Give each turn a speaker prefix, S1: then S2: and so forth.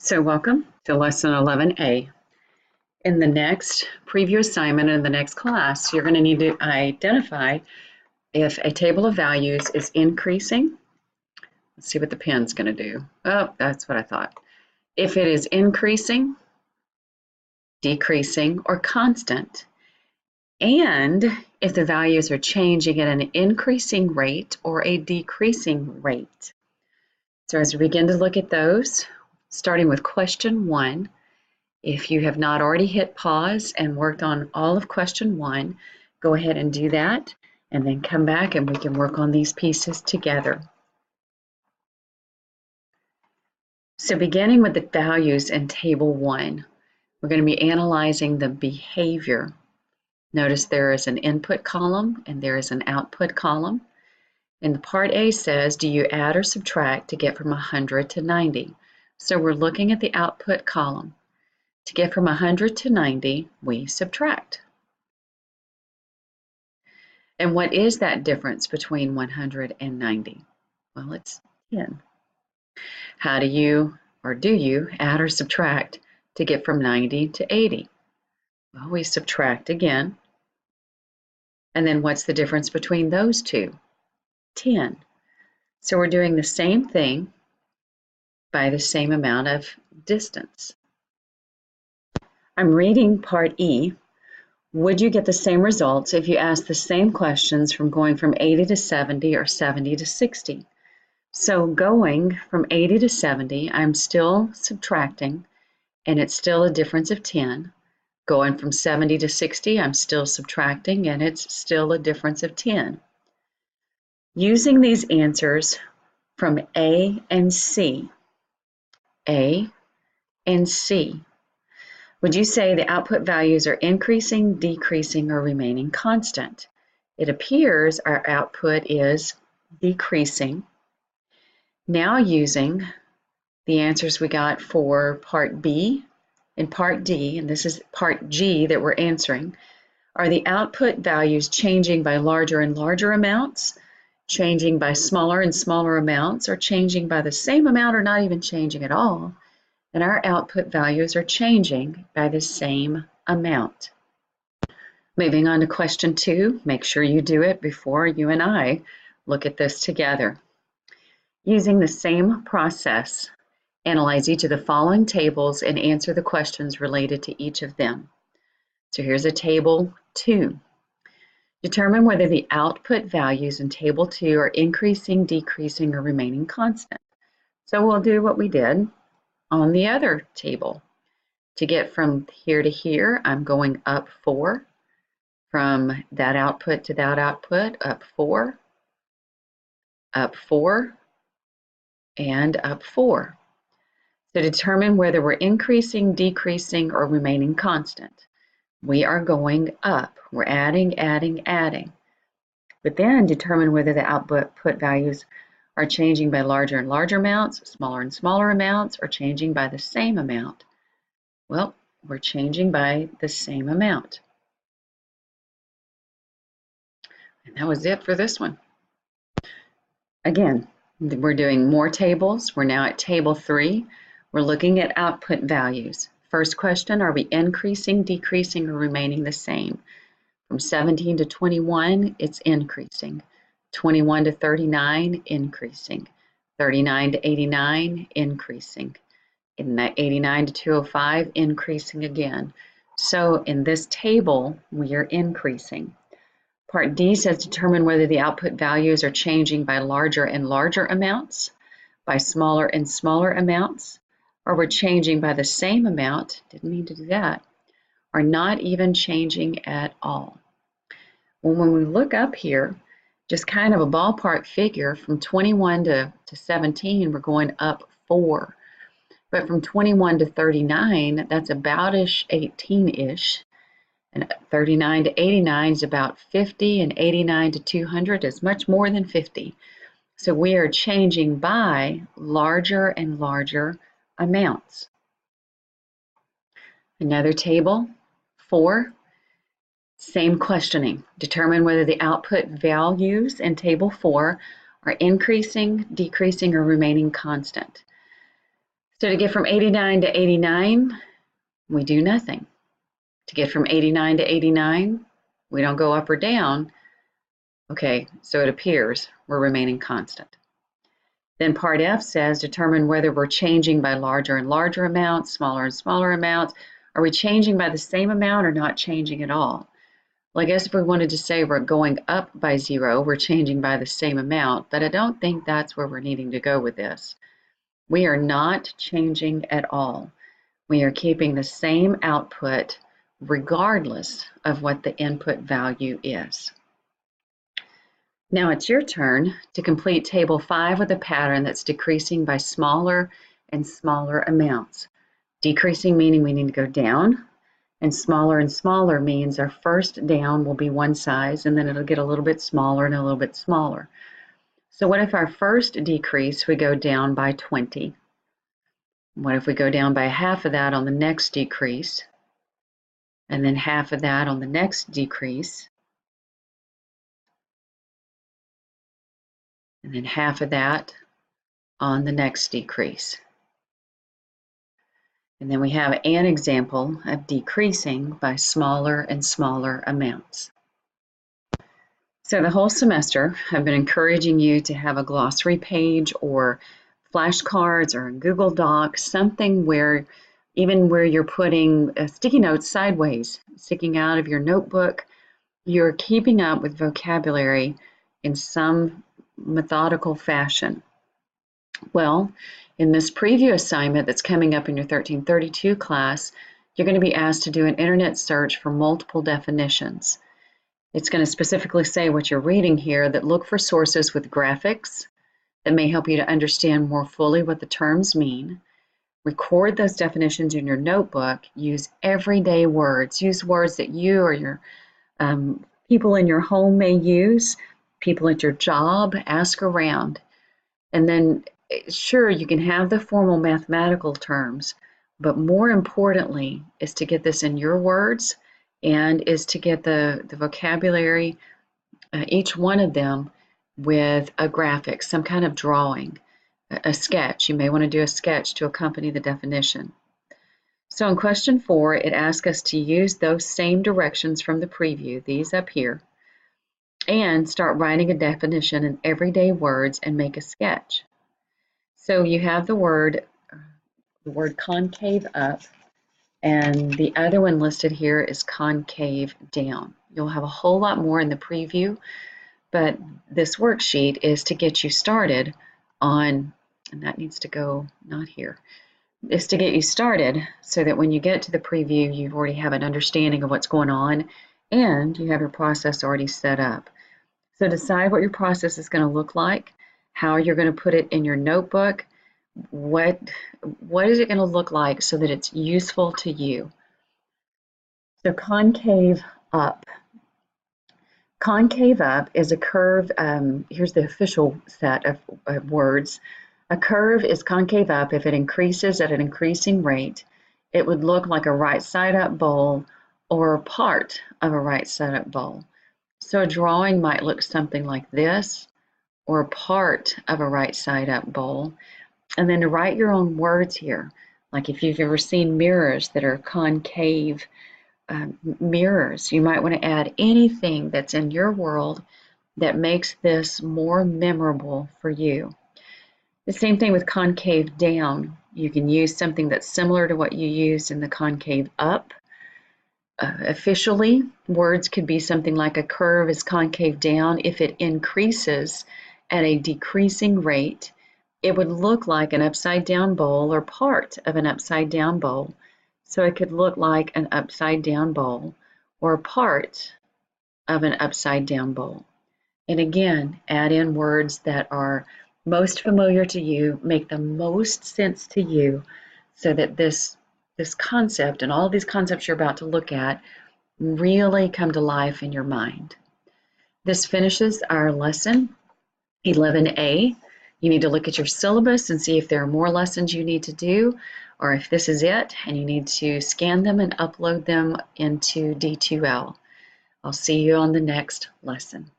S1: So welcome to lesson 11A. In the next preview assignment in the next class, you're going to need to identify if a table of values is increasing. Let's see what the pen's going to do. Oh, that's what I thought. If it is increasing, decreasing, or constant, and if the values are changing at an increasing rate or a decreasing rate. So as we begin to look at those, starting with question 1, if you have not already hit pause and worked on all of question 1, go ahead and do that and then come back and we can work on these pieces together. So beginning with the values in table 1, we're going to be analyzing the behavior. Notice there is an input column and there is an output column. And the part A says, do you add or subtract to get from 100 to 90? So we're looking at the output column. To get from 100 to 90, we subtract. And what is that difference between 100 and 90? Well, it's 10. How do you, or do you, add or subtract to get from 90 to 80? Well, we subtract again. And then what's the difference between those two? 10. So we're doing the same thing by the same amount of distance. I'm reading part E. Would you get the same results if you asked the same questions from going from 80 to 70 or 70 to 60? So going from 80 to 70, I'm still subtracting, and it's still a difference of 10. Going from 70 to 60, I'm still subtracting, and it's still a difference of 10. Using these answers from A and C, A and C, would you say the output values are increasing, decreasing, or remaining constant? It appears our output is decreasing. Now using the answers we got for part B and part D, and this is part G that we're answering, are the output values changing by larger and larger amounts, changing by smaller and smaller amounts, or changing by the same amount or not even changing at all? And our output values are changing by the same amount. Moving on to question 2, make sure you do it before you and I look at this together. Using the same process, analyze each of the following tables and answer the questions related to each of them. So here's a table 2. Determine whether the output values in table 2 are increasing, decreasing, or remaining constant. So we'll do what we did on the other table. To get from here to here, I'm going up 4. From that output to that output, up 4, and up 4. To determine whether we're increasing, decreasing, or remaining constant, we are going up. We're adding, adding, adding. But then determine whether the output values are changing by larger and larger amounts, smaller and smaller amounts, or changing by the same amount. Well, we're changing by the same amount. And that was it for this one. Again, we're doing more tables. We're now at table 3. We're looking at output values. First question, are we increasing, decreasing, or remaining the same? From 17 to 21, it's increasing. 21 to 39, increasing. 39 to 89, increasing. In that 89 to 205, increasing again. So in this table, we are increasing. Part D says determine whether the output values are changing by larger and larger amounts, by smaller and smaller amounts, or we're changing by the same amount, didn't mean to do that, or not even changing at all. Well, when we look up here, just kind of a ballpark figure, from 21 to 17, we're going up 4. But from 21 to 39, that's about-ish 18-ish. And 39 to 89 is about 50, and 89 to 200 is much more than 50. So we are changing by larger and larger amounts. Another table, 4. Same questioning. Determine whether the output values in table 4 are increasing, decreasing, or remaining constant. So to get from 89 to 89, we do nothing. To get from 89 to 89, we don't go up or down. Okay, so it appears we're remaining constant. Then part F says determine whether we're changing by larger and larger amounts, smaller and smaller amounts. Are we changing by the same amount or not changing at all? Well, I guess if we wanted to say we're going up by 0, we're changing by the same amount, but I don't think that's where we're needing to go with this. We are not changing at all. We are keeping the same output regardless of what the input value is. Now it's your turn to complete table 5 with a pattern that's decreasing by smaller and smaller amounts. Decreasing meaning we need to go down, and smaller means our first down will be one size, and then it'll get a little bit smaller and a little bit smaller. So what if our first decrease, we go down by 20? What if we go down by half of that on the next decrease, and then half of that on the next decrease, and then half of that on the next decrease? And then we have an example of decreasing by smaller and smaller amounts. So the whole semester, I've been encouraging you to have a glossary page or flashcards or a Google Doc, something where even where you're putting sticky notes sideways, sticking out of your notebook, you're keeping up with vocabulary in some methodical fashion. Well, in this preview assignment that's coming up in your 1332 class, you're going to be asked to do an internet search for multiple definitions. It's going to specifically say what you're reading here, that look for sources with graphics that may help you to understand more fully what the terms mean. Record those definitions in your notebook. Use everyday words. Use words that you or your people in your home may use, people at your job. Ask around. And then, sure, you can have the formal mathematical terms, but more importantly is to get this in your words and is to get the vocabulary, each one of them with a graphic, some kind of drawing, a sketch. You may want to do a sketch to accompany the definition. So in question 4, it asks us to use those same directions from the preview, these up here, and start writing a definition in everyday words and make a sketch. So you have the word concave up, and the other one listed here is concave down. You'll have a whole lot more in the preview, but this worksheet is to get you started on, and that needs to go not here, is to get you started so that when you get to the preview, you already have an understanding of what's going on and you have your process already set up. So decide what your process is going to look like, how you're going to put it in your notebook, what is it going to look like so that it's useful to you. So concave up. Concave up is a curve. Here's the official set of words. A curve is concave up if it increases at an increasing rate. It would look like a right side up bowl or a part of a right side up bowl. So a drawing might look something like this, or part of a right side up bowl. And then to write your own words here, like if you've ever seen mirrors that are concave mirrors, you might want to add anything that's in your world that makes this more memorable for you. The same thing with concave down. You can use something that's similar to what you used in the concave up. Officially, words could be something like a curve is concave down if it increases at a decreasing rate. It would look like an upside down bowl or part of an upside down bowl. So it could look like an upside down bowl or part of an upside down bowl. And again, add in words that are most familiar to you, make the most sense to you, so that this concept and all these concepts you're about to look at really come to life in your mind. This finishes our lesson 11A. You need to look at your syllabus and see if there are more lessons you need to do, or if this is it and you need to scan them and upload them into D2L. I'll see you on the next lesson.